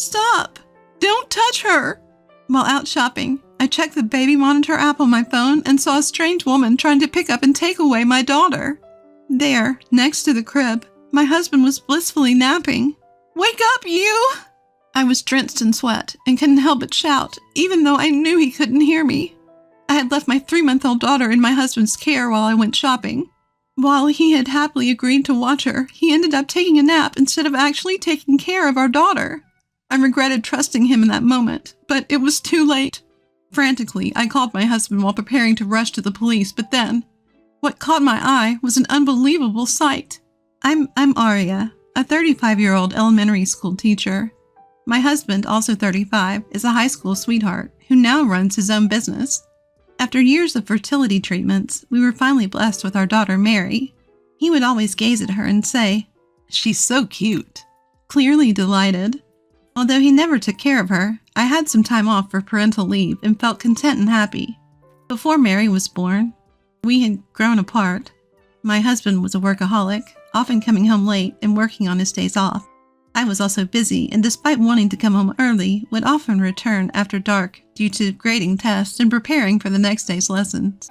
Stop! Don't touch her! While out shopping, I checked the baby monitor app on my phone and saw a strange woman trying to pick up and take away my daughter. There, next to the crib, my husband was blissfully napping. Wake up, you! I was drenched in sweat and couldn't help but shout, even though I knew he couldn't hear me. I had left my 3-month-old daughter in my husband's care while I went shopping. While he had happily agreed to watch her, he ended up taking a nap instead of actually taking care of our daughter. I regretted trusting him in that moment, but it was too late. Frantically, I called my husband while preparing to rush to the police, but then, what caught my eye was an unbelievable sight. I'm Aria, a 35-year-old elementary school teacher. My husband, also 35, is a high school sweetheart who now runs his own business. After years of fertility treatments, we were finally blessed with our daughter, Mary. He would always gaze at her and say, "She's so cute," clearly delighted. Although he never took care of her, I had some time off for parental leave and felt content and happy. Before Mary was born, we had grown apart. My husband was a workaholic, often coming home late and working on his days off. I was also busy, and despite wanting to come home early, would often return after dark due to grading tests and preparing for the next day's lessons.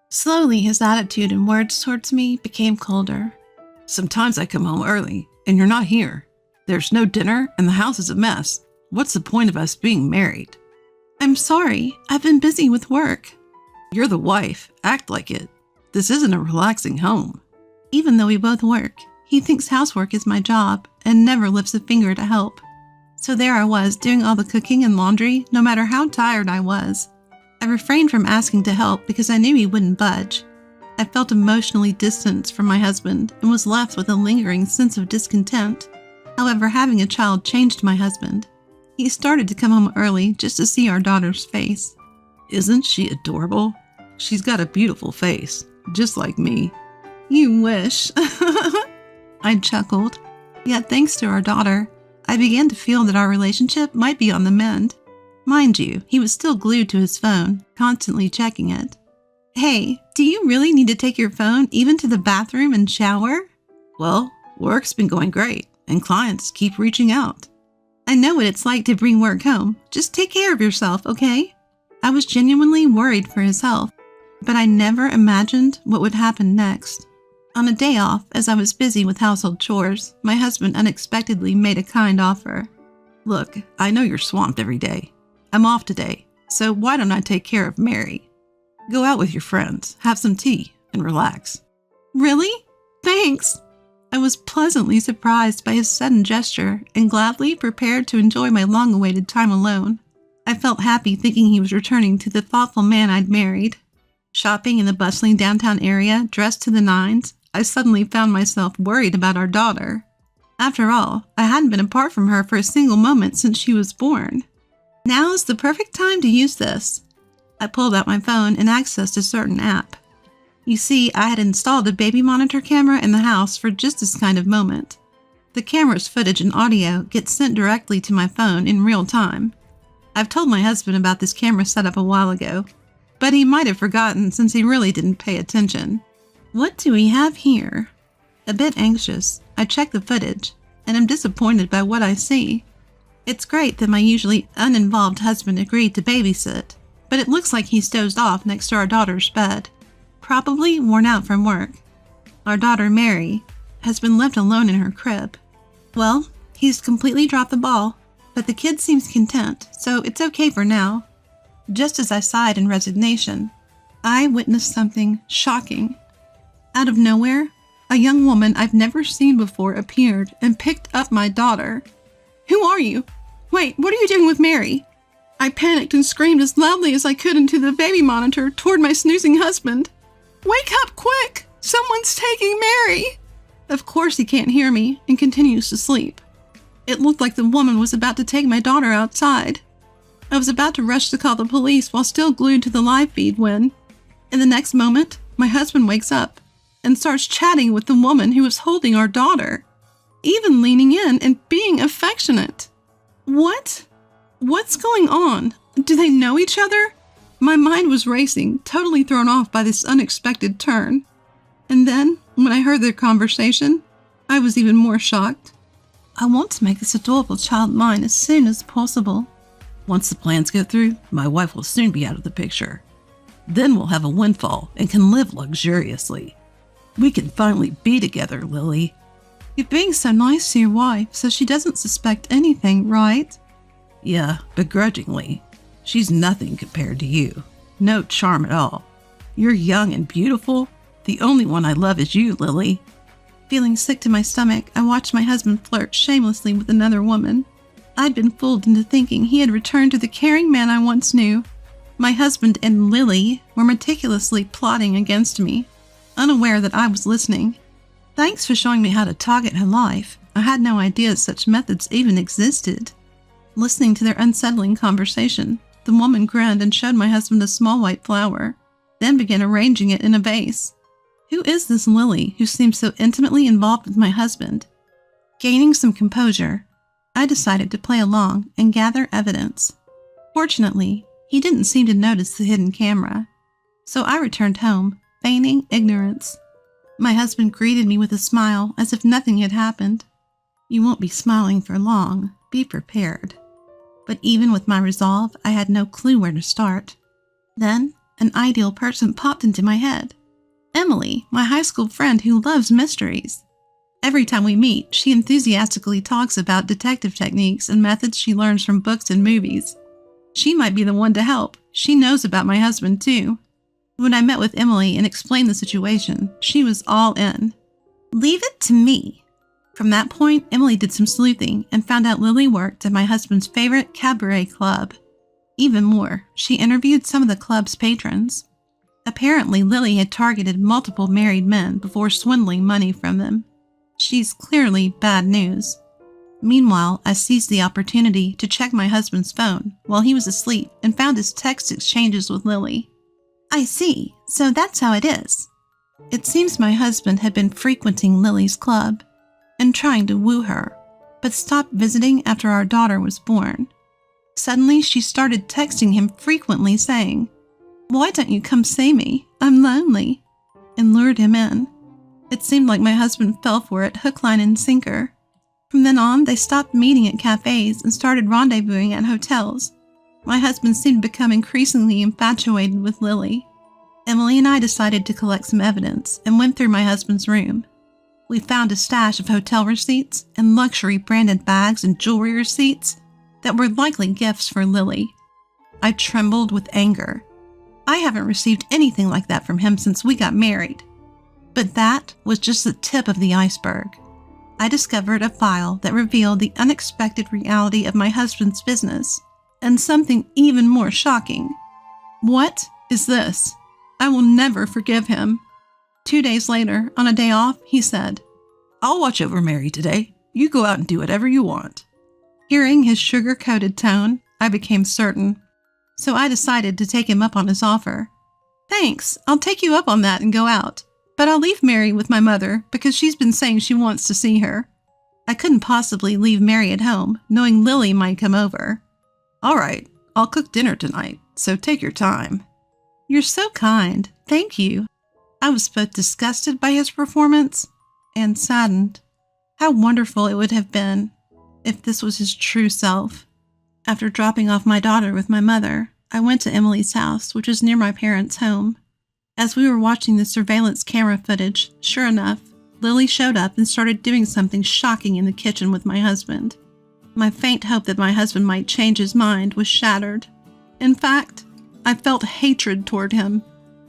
Slowly, his attitude and words towards me became colder. "Sometimes I come home early, and you're not here. There's no dinner, and the house is a mess. What's the point of us being married?" "I'm sorry. I've been busy with work." "You're the wife. Act like it. This isn't a relaxing home." Even though we both work, he thinks housework is my job and never lifts a finger to help. So there I was, doing all the cooking and laundry, no matter how tired I was. I refrained from asking to help because I knew he wouldn't budge. I felt emotionally distanced from my husband and was left with a lingering sense of discontent. However, having a child changed my husband. He started to come home early just to see our daughter's face. "Isn't she adorable? She's got a beautiful face, just like me." "You wish." I chuckled. Yet thanks to our daughter, I began to feel that our relationship might be on the mend. Mind you, he was still glued to his phone, constantly checking it. "Hey, do you really need to take your phone even to the bathroom and shower?" "Well, work's been going great, and clients keep reaching out." "I know what it's like to bring work home. Just take care of yourself, okay?" I was genuinely worried for his health, but I never imagined what would happen next. On a day off, as I was busy with household chores, my husband unexpectedly made a kind offer. "Look, I know you're swamped every day. I'm off today, so why don't I take care of Mary? Go out with your friends, have some tea, and relax." "Really? Thanks." I was pleasantly surprised by his sudden gesture and gladly prepared to enjoy my long-awaited time alone. I felt happy thinking he was returning to the thoughtful man I'd married. Shopping in the bustling downtown area, dressed to the nines, I suddenly found myself worried about our daughter. After all, I hadn't been apart from her for a single moment since she was born. Now is the perfect time to use this. I pulled out my phone and accessed a certain app. You see, I had installed a baby monitor camera in the house for just this kind of moment. The camera's footage and audio gets sent directly to my phone in real time. I've told my husband about this camera setup a while ago, but he might have forgotten since he really didn't pay attention. What do we have here? A bit anxious, I check the footage, and am disappointed by what I see. It's great that my usually uninvolved husband agreed to babysit, but it looks like he's dozed off next to our daughter's bed, probably worn out from work. Our daughter, Mary, has been left alone in her crib. Well, he's completely dropped the ball, but the kid seems content, so it's okay for now. Just as I sighed in resignation, I witnessed something shocking. Out of nowhere, a young woman I've never seen before appeared and picked up my daughter. "Who are you? Wait, what are you doing with Mary?" I panicked and screamed as loudly as I could into the baby monitor toward my snoozing husband. "Wake up quick! Someone's taking Mary!" Of course he can't hear me and continues to sleep. It looked like the woman was about to take my daughter outside. I was about to rush to call the police while still glued to the live feed when, in the next moment, my husband wakes up and starts chatting with the woman who was holding our daughter, even leaning in and being affectionate. What? What's going on? Do they know each other? My mind was racing, totally thrown off by this unexpected turn. And then, when I heard their conversation, I was even more shocked. I want to make this adorable child mine as soon as possible. Once the plans go through, my wife will soon be out of the picture. Then we'll have a windfall and can live luxuriously. We can finally be together, Lily. You're being so nice to your wife, so she doesn't suspect anything, right? Yeah, begrudgingly. She's nothing compared to you. No charm at all. You're young and beautiful. The only one I love is you, Lily. Feeling sick to my stomach, I watched my husband flirt shamelessly with another woman. I'd been fooled into thinking he had returned to the caring man I once knew. My husband and Lily were meticulously plotting against me, unaware that I was listening. Thanks for showing me how to target her life. I had no idea such methods even existed. Listening to their unsettling conversation, the woman grinned and showed my husband a small white flower, then began arranging it in a vase. Who is this Lily who seems so intimately involved with my husband? Gaining some composure, I decided to play along and gather evidence. Fortunately, he didn't seem to notice the hidden camera, so I returned home, feigning ignorance. My husband greeted me with a smile as if nothing had happened. You won't be smiling for long. Be prepared. But even with my resolve, I had no clue where to start. Then, an ideal person popped into my head. Emily, my high school friend who loves mysteries. Every time we meet, she enthusiastically talks about detective techniques and methods she learns from books and movies. She might be the one to help. She knows about my husband, too. When I met with Emily and explained the situation, she was all in. Leave it to me. From that point, Emily did some sleuthing and found out Lily worked at my husband's favorite cabaret club. Even more, she interviewed some of the club's patrons. Apparently, Lily had targeted multiple married men before swindling money from them. She's clearly bad news. Meanwhile, I seized the opportunity to check my husband's phone while he was asleep and found his text exchanges with Lily. I see, so that's how it is. It seems my husband had been frequenting Lily's club and trying to woo her, but stopped visiting after our daughter was born. Suddenly, she started texting him frequently saying, "Why don't you come see me? I'm lonely," and lured him in. It seemed like my husband fell for it hook, line, and sinker. From then on, they stopped meeting at cafes and started rendezvousing at hotels. My husband seemed to become increasingly infatuated with Lily. Emily and I decided to collect some evidence and went through my husband's room. We found a stash of hotel receipts and luxury branded bags and jewelry receipts that were likely gifts for Lily. I trembled with anger. I haven't received anything like that from him since we got married. But that was just the tip of the iceberg. I discovered a file that revealed the unexpected reality of my husband's business, and something even more shocking. What is this? I will never forgive him. 2 days later, on a day off, he said, "I'll watch over Mary today. You go out and do whatever you want." Hearing his sugar-coated tone, I became certain. So I decided to take him up on his offer. Thanks, I'll take you up on that and go out. But I'll leave Mary with my mother because she's been saying she wants to see her. I couldn't possibly leave Mary at home, knowing Lily might come over. "All right, I'll cook dinner tonight, so take your time." You're so kind. Thank you. I was both disgusted by his performance and saddened. How wonderful it would have been if this was his true self. After dropping off my daughter with my mother, I went to Emily's house, which was near my parents' home. As we were watching the surveillance camera footage, sure enough, Lily showed up and started doing something shocking in the kitchen with my husband. My faint hope that my husband might change his mind was shattered. In fact, I felt hatred toward him,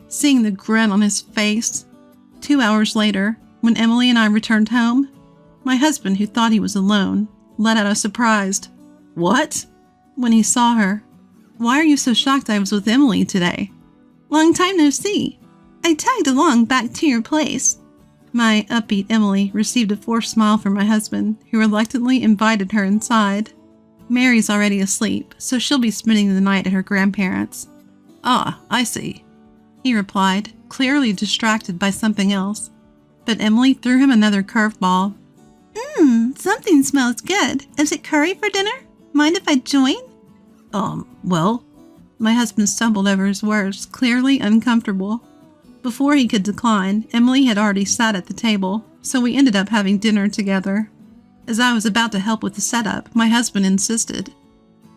seeing the grin on his face. 2 hours later, when Emily and I returned home, my husband, who thought he was alone, let out a surprised, "What?" when he saw her. "Why are you so shocked I was with Emily today?" "Long time no see. I tagged along back to your place." My upbeat Emily received a forced smile from my husband, who reluctantly invited her inside. Mary's already asleep, so she'll be spending the night at her grandparents'. "Ah, I see," he replied, clearly distracted by something else. But Emily threw him another curveball. Something smells good. Is it curry for dinner? Mind if I join?" Well, my husband stumbled over his words, clearly uncomfortable. Before he could decline, Emily had already sat at the table, so we ended up having dinner together. As I was about to help with the setup, my husband insisted.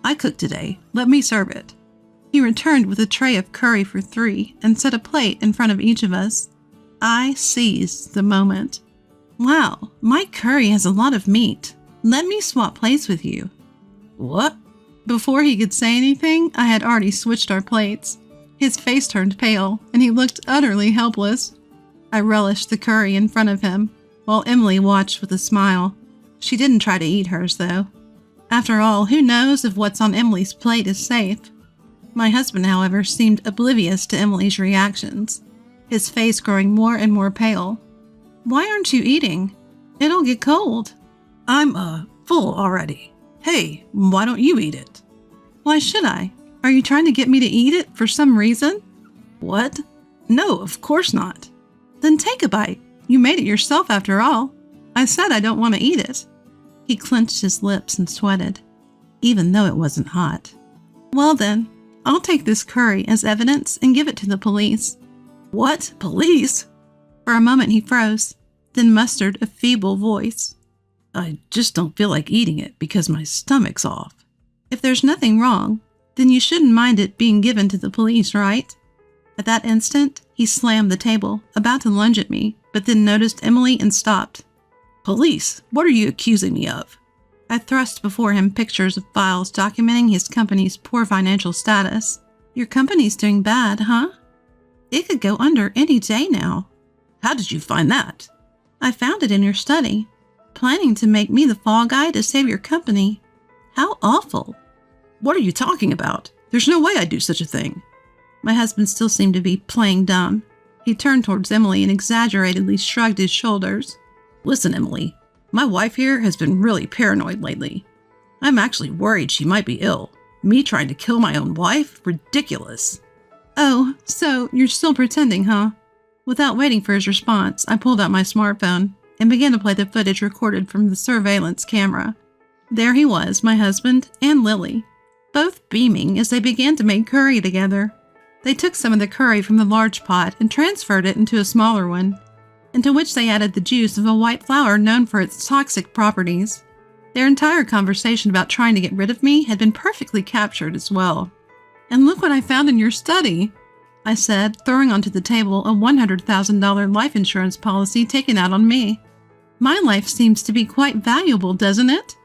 I cooked today. Let me serve it. He returned with a tray of curry for 3 and set a plate in front of each of us. I seized the moment. Wow, my curry has a lot of meat. Let me swap plates with you. What? Before he could say anything, I had already switched our plates. His face turned pale, and he looked utterly helpless. I relished the curry in front of him, while Emily watched with a smile. She didn't try to eat hers, though. After all, who knows if what's on Emily's plate is safe? My husband, however, seemed oblivious to Emily's reactions, his face growing more and more pale. Why aren't you eating? It'll get cold. I'm, full already. Hey, why don't you eat it? Why should I? Are you trying to get me to eat it for some reason? What? No, of course not. Then take a bite. You made it yourself after all. I said I don't want to eat it. He clenched his lips and sweated, even though it wasn't hot. Well then, I'll take this curry as evidence and give it to the police. What? Police? For a moment he froze, then mustered a feeble voice. I just don't feel like eating it because my stomach's off. If there's nothing wrong, then you shouldn't mind it being given to the police, right? At that instant, he slammed the table, about to lunge at me, but then noticed Emily and stopped. Police? What are you accusing me of? I thrust before him pictures of files documenting his company's poor financial status. Your company's doing bad, huh? It could go under any day now. How did you find that? I found it in your study. Planning to make me the fall guy to save your company. How awful. What are you talking about? There's no way I'd do such a thing. My husband still seemed to be playing dumb. He turned towards Emily and exaggeratedly shrugged his shoulders. Listen, Emily, my wife here has been really paranoid lately. I'm actually worried she might be ill. Me trying to kill my own wife? Ridiculous. Oh, so you're still pretending, huh? Without waiting for his response, I pulled out my smartphone and began to play the footage recorded from the surveillance camera. There he was, my husband and Lily, both beaming as they began to make curry together. They took some of the curry from the large pot and transferred it into a smaller one, into which they added the juice of a white flower known for its toxic properties. Their entire conversation about trying to get rid of me had been perfectly captured as well. And look what I found in your study, I said, throwing onto the table a $100,000 life insurance policy taken out on me. My life seems to be quite valuable, doesn't it?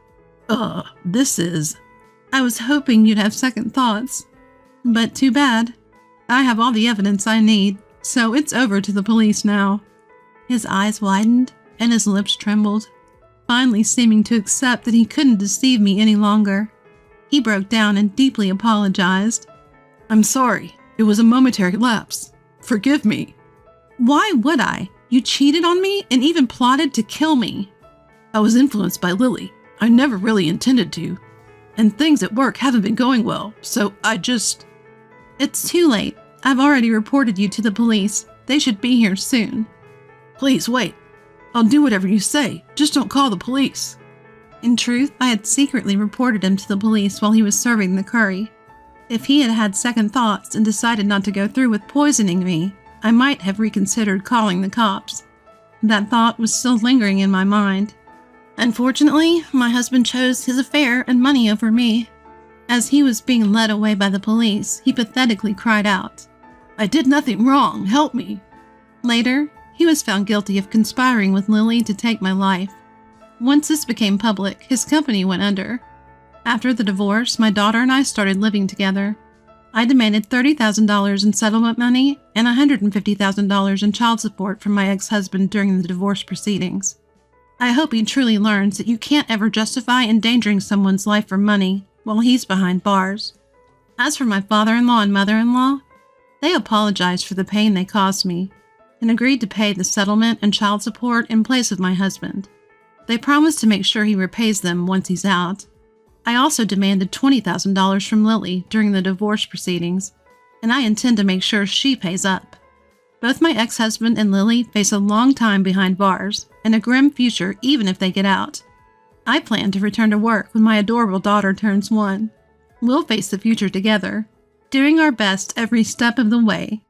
This is... I was hoping you'd have second thoughts. But too bad. I have all the evidence I need, so it's over to the police now. His eyes widened and his lips trembled, finally seeming to accept that he couldn't deceive me any longer. He broke down and deeply apologized. I'm sorry. It was a momentary lapse. Forgive me. Why would I? You cheated on me and even plotted to kill me. I was influenced by Lily. I never really intended to. And things at work haven't been going well, so I just... It's too late. I've already reported you to the police. They should be here soon. Please wait. I'll do whatever you say. Just don't call the police. In truth, I had secretly reported him to the police while he was serving the curry. If he had had second thoughts and decided not to go through with poisoning me, I might have reconsidered calling the cops. That thought was still lingering in my mind. Unfortunately, my husband chose his affair and money over me. As he was being led away by the police, he pathetically cried out, I did nothing wrong. Help me. Later, he was found guilty of conspiring with Lily to take my life. Once this became public, his company went under. After the divorce, my daughter and I started living together. I demanded $30,000 in settlement money and $150,000 in child support from my ex-husband during the divorce proceedings. I hope he truly learns that you can't ever justify endangering someone's life for money while he's behind bars. As for my father-in-law and mother-in-law, they apologized for the pain they caused me and agreed to pay the settlement and child support in place of my husband. They promised to make sure he repays them once he's out. I also demanded $20,000 from Lily during the divorce proceedings, and I intend to make sure she pays up. Both my ex-husband and Lily face a long time behind bars and a grim future even if they get out. I plan to return to work when my adorable daughter turns 1. We'll face the future together, doing our best every step of the way.